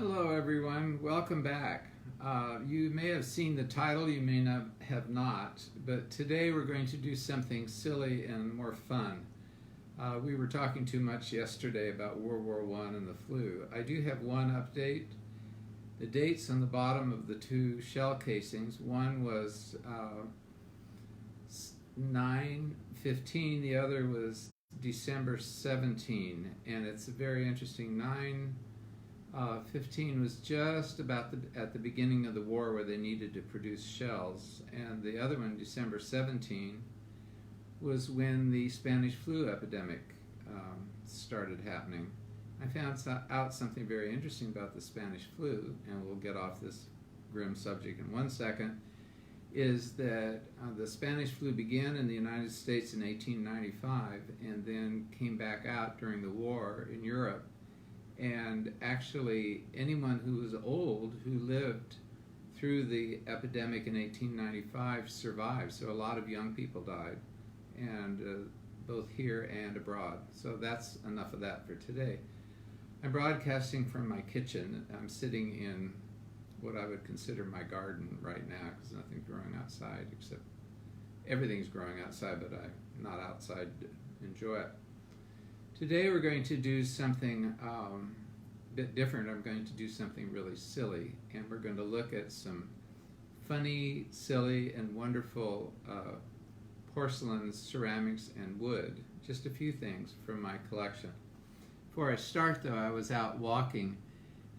Hello everyone, welcome back. You may have seen the title, you may not have not, but today we're going to do something silly and more fun. We were talking too much yesterday about World War I and the flu. I do have one update. The dates on the bottom of the two shell casings, one was 9/15, the other was December 17, and it's a very interesting. 9/15 was just about at the beginning of the war where they needed to produce shells, and the other one, December 17, was when the Spanish flu epidemic started happening. I found out something very interesting about the Spanish flu, and we'll get off this grim subject in 1 second, is that the Spanish flu began in the United States in 1895 and then came back out during the war in Europe. And actually, anyone who was old who lived through the epidemic in 1895 survived. So a lot of young people died, and both here and abroad. So that's enough of that for today. I'm broadcasting from my kitchen. I'm sitting in what I would consider my garden right now because nothing's growing outside except everything's growing outside, but I'm not outside to enjoy it. Today we're going to do something a bit different. I'm going to do something really silly, and we're going to look at some funny, silly, and wonderful porcelain, ceramics, and wood. Just a few things from my collection. Before I start though, I was out walking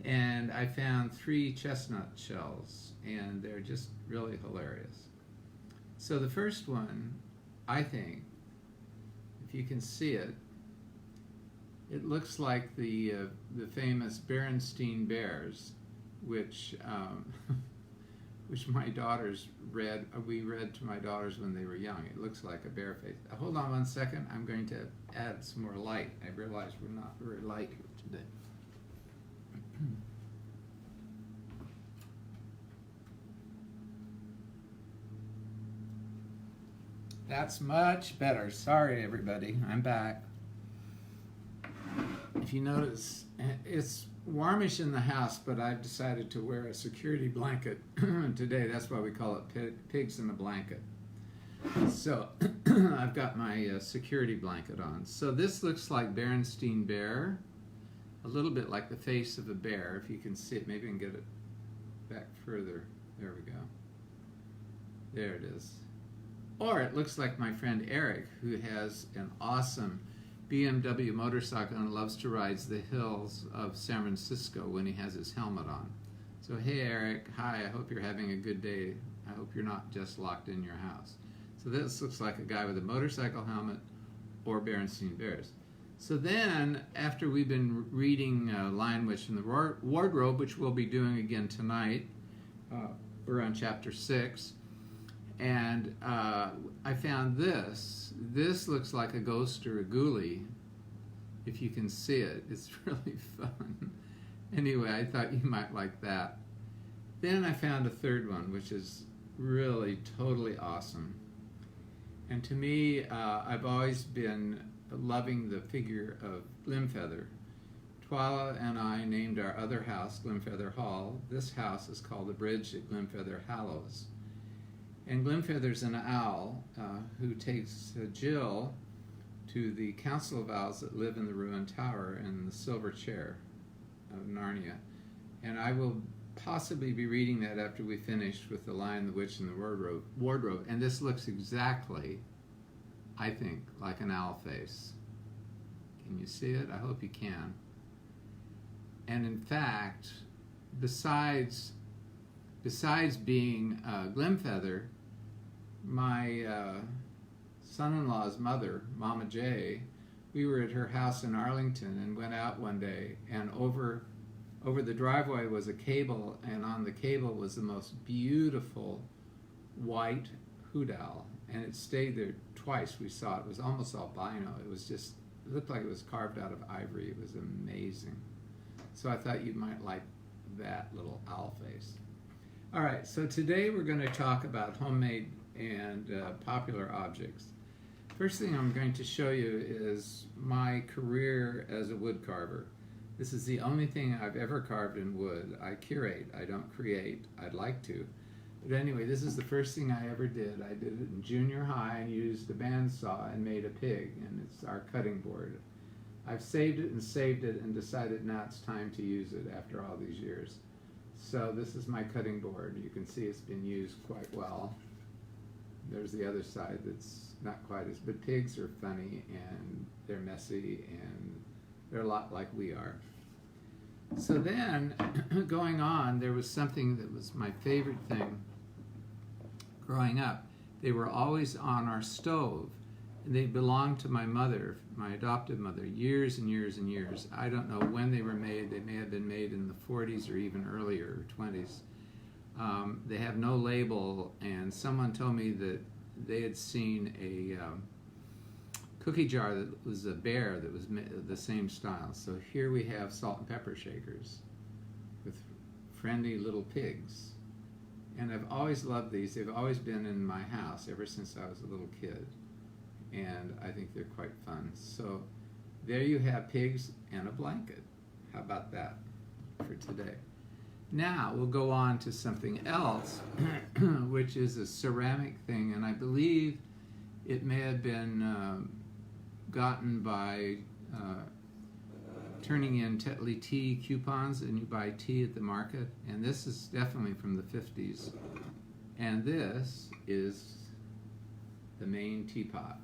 and I found 3 chestnut shells, and they're just really hilarious. So the first one, I think, if you can see it, it looks like the famous Berenstain Bears, which which my daughters read. We read to my daughters when they were young. It looks like a bear face. Hold on 1 second. I'm going to add some more light. I realize we're not very light here today. That's much better. Sorry, everybody. I'm back. If you notice, it's warmish in the house, but I've decided to wear a security blanket today. That's why we call it pigs in a blanket. So I've got my security blanket on. So this looks like Berenstain Bear, a little bit like the face of a bear. If you can see it, maybe I can get it back further. There we go. There it is. Or it looks like my friend Eric, who has an awesome BMW motorcycle and loves to ride the hills of San Francisco when he has his helmet on. So hey Eric, hi, I hope you're having a good day. I hope you're not just locked in your house. So this looks like a guy with a motorcycle helmet or Berenstain Bears. So then, after we've been reading Lion, Witch, and the Wardrobe, which we'll be doing again tonight, we're on chapter 6, and I found this. This looks like a ghost or a ghoulie, if you can see it. It's really fun. Anyway, I thought you might like that. Then I found a third one, which is really totally awesome. And to me, I've always been loving the figure of Glimfeather. Twyla and I named our other house Glimfeather Hall. This house is called the Bridge at Glimfeather Hallows. And Glimfeather's an owl who takes Jill to the Council of Owls that live in the ruined tower in the Silver Chair of Narnia. And I will possibly be reading that after we finish with The Lion, the Witch, and the Wardrobe. And this looks exactly, I think, like an owl face. Can you see it? I hope you can. And in fact, besides being Glimfeather, my son-in-law's mother, Mama J, we were at her house in Arlington and went out one day, and over the driveway was a cable, and on the cable was the most beautiful white hoot owl, and it stayed there twice. We saw it. It was almost albino. It looked like it was carved out of ivory. It was amazing. So I thought you might like that little owl face. All right, so today we're going to talk about homemade and popular objects. First thing I'm going to show you is my career as a wood carver. This is the only thing I've ever carved in wood. I curate, I don't create. I'd like to. But anyway, this is the first thing I ever did. I did it in junior high and used a bandsaw and made a pig, and it's our cutting board. I've saved it and decided now it's time to use it after all these years. So this is my cutting board. You can see it's been used quite well. There's the other side that's not quite as, but pigs are funny and they're messy and they're a lot like we are. So then, going on, there was something that was my favorite thing growing up. They were always on our stove, and they belonged to my mother, my adopted mother, years and years and years. I don't know when they were made. They may have been made in the 40s or even earlier, 20s. They have no label, and someone told me that they had seen a cookie jar that was a bear that was the same style. So here we have salt and pepper shakers with friendly little pigs. And I've always loved these. They've always been in my house ever since I was a little kid. And I think they're quite fun. So there you have pigs and a blanket. How about that for today? Now we'll go on to something else, which is a ceramic thing, and I believe it may have been gotten by turning in Tetley tea coupons, and you buy tea at the market, and this is definitely from the 50s. And this is the main teapot.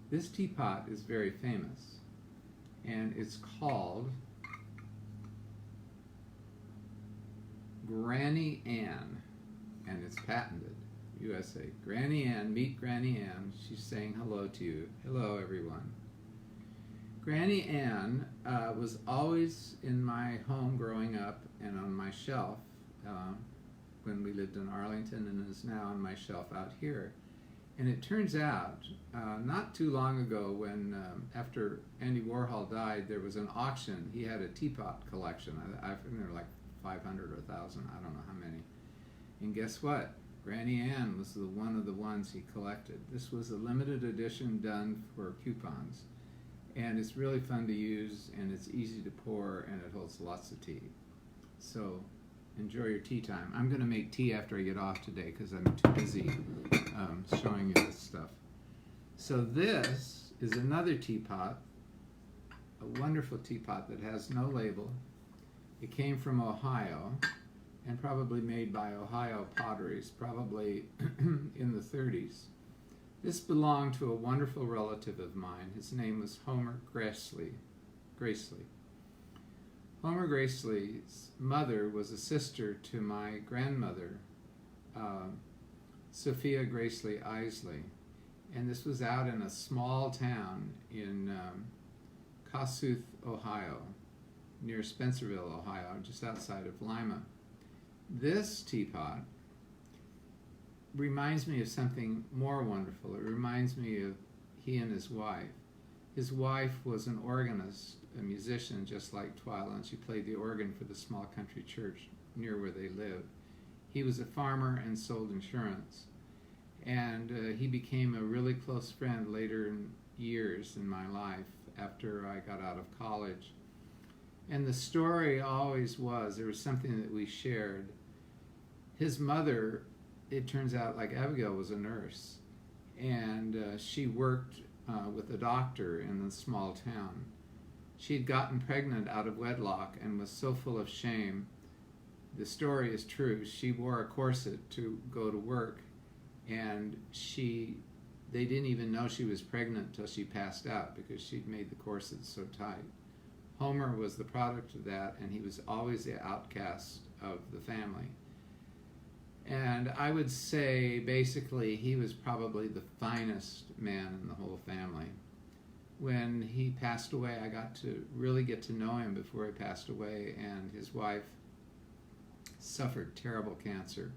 This teapot is very famous, and it's called Granny Ann, and it's patented, USA. Granny Ann, meet Granny Ann. She's saying hello to you. Hello, everyone. Granny Ann was always in my home growing up and on my shelf when we lived in Arlington, and is now on my shelf out here. And it turns out, not too long ago, when after Andy Warhol died, there was an auction. He had a teapot collection. I think there were like 500 or 1,000, I don't know how many. And guess what? Granny Ann was one of the ones he collected. This was a limited edition done for coupons. And it's really fun to use, and it's easy to pour, and it holds lots of tea. So enjoy your tea time. I'm going to make tea after I get off today because I'm too busy showing you this stuff. So this is another teapot, a wonderful teapot that has no label. It came from Ohio and probably made by Ohio Potteries, probably in the 30s. This belonged to a wonderful relative of mine. His name was Homer Gracely. Homer Gracely's mother was a sister to my grandmother, Sophia Gracely Isley. And this was out in a small town in Kossuth, Ohio, near Spencerville, Ohio, just outside of Lima. This teapot reminds me of something more wonderful. It reminds me of he and his wife. His wife was an organist, a musician just like Twyla, and she played the organ for the small country church near where they lived. He was a farmer and sold insurance. And he became a really close friend later in years in my life after I got out of college. And the story always was, there was something that we shared. His mother, it turns out, like Abigail, was a nurse. And she worked with a doctor in the small town. She had gotten pregnant out of wedlock and was so full of shame. The story is true. She wore a corset to go to work. And they didn't even know she was pregnant until she passed out because she'd made the corset so tight. Homer was the product of that, and he was always the outcast of the family. And I would say, basically, he was probably the finest man in the whole family. When he passed away, I got to really get to know him before he passed away, and his wife suffered terrible cancer.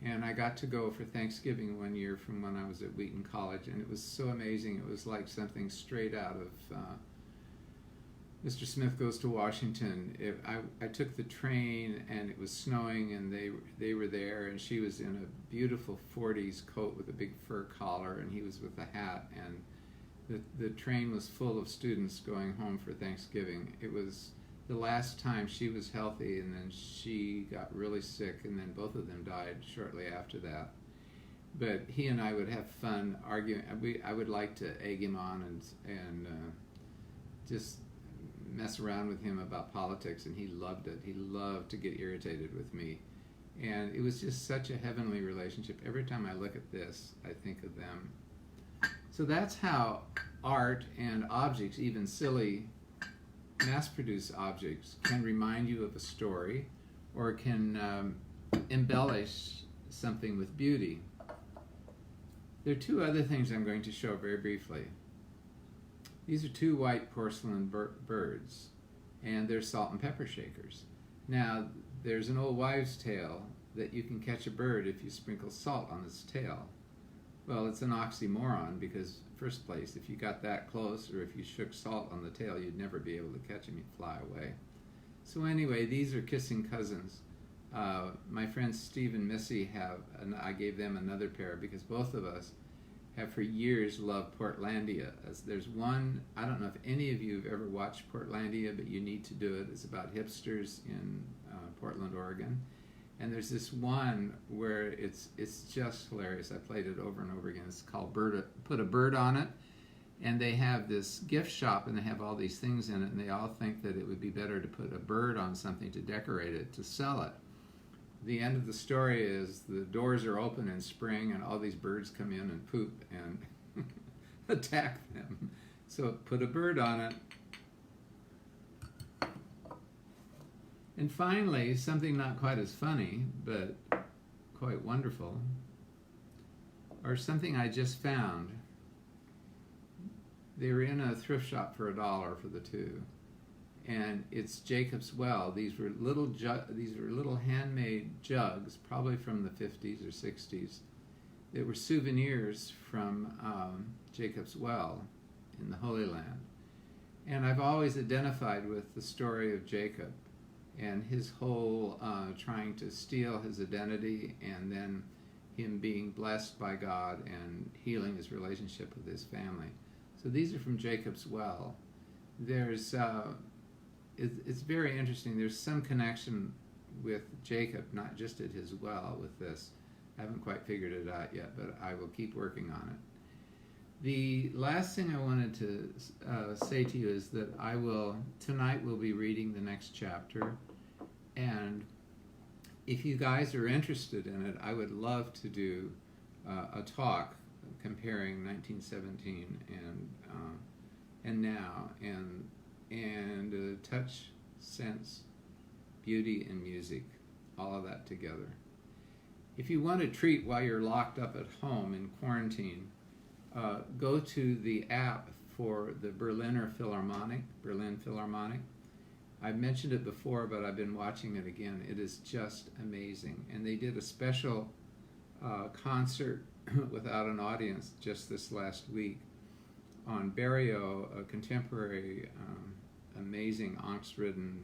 And I got to go for Thanksgiving one year from when I was at Wheaton College, and it was so amazing. It was like something straight out of Mr. Smith Goes to Washington. I took the train, and it was snowing, and they were there, and she was in a beautiful 40s coat with a big fur collar, and he was with a hat, and The train was full of students going home for Thanksgiving. It was the last time she was healthy, and then she got really sick, and then both of them died shortly after that. But he and I would have fun arguing. I would like to egg him on and just mess around with him about politics, and he loved it. He loved to get irritated with me. And it was just such a heavenly relationship. Every time I look at this, I think of them. So that's how art and objects, even silly mass-produced objects, can remind you of a story or can embellish something with beauty. There are two other things I'm going to show very briefly. These are two white porcelain birds, and they're salt and pepper shakers. Now, there's an old wives' tale that you can catch a bird if you sprinkle salt on its tail. Well, it's an oxymoron because, first place, if you got that close or if you shook salt on the tail, you'd never be able to catch him. He'd fly away. So anyway, these are kissing cousins. My friends Steve and Missy have, and I gave them another pair because both of us have for years loved Portlandia. There's one, I don't know if any of you have ever watched Portlandia, but you need to do it. It's about hipsters in Portland, Oregon. And there's this one where it's just hilarious. I played it over and over again. It's called Put a Bird on It. And they have this gift shop, and they have all these things in it, and they all think that it would be better to put a bird on something to decorate it, to sell it. The end of the story is the doors are open in spring, and all these birds come in and poop and attack them. So put a bird on it. And finally, something not quite as funny, but quite wonderful, or something I just found. They were in a thrift shop for $1 for the two, and it's Jacob's Well. These were little handmade jugs, probably from the 50s or 60s. They were souvenirs from Jacob's Well in the Holy Land, and I've always identified with the story of Jacob and his whole trying to steal his identity, and then him being blessed by God and healing his relationship with his family. So these are from Jacob's Well. There's, it's very interesting. There's some connection with Jacob, not just at his well with this. I haven't quite figured it out yet, but I will keep working on it. The last thing I wanted to say to you is that tonight we'll be reading the next chapter, and if you guys are interested in it, I would love to do a talk comparing 1917 and now, and touch, sense, beauty, and music, all of that together. If you want a treat while you're locked up at home in quarantine, go to the app for the Berlin Philharmonic. I've mentioned it before, but I've been watching it again. It is just amazing. And they did a special concert without an audience just this last week on Barrio, a contemporary, amazing angst-ridden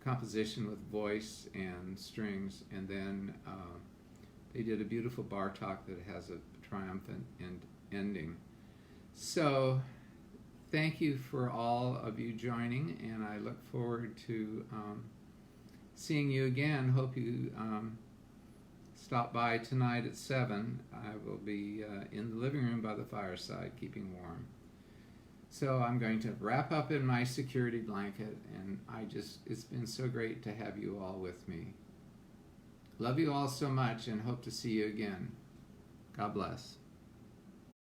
composition with voice and strings. And then they did a beautiful Bartok that has a triumphant ending. So thank you for all of you joining, and I look forward to seeing you again. Hope you stop by tonight at 7. I will be in the living room by the fireside, keeping warm. So I'm going to wrap up in my security blanket, and it's been so great to have you all with me. Love you all so much, and hope to see you again. God bless.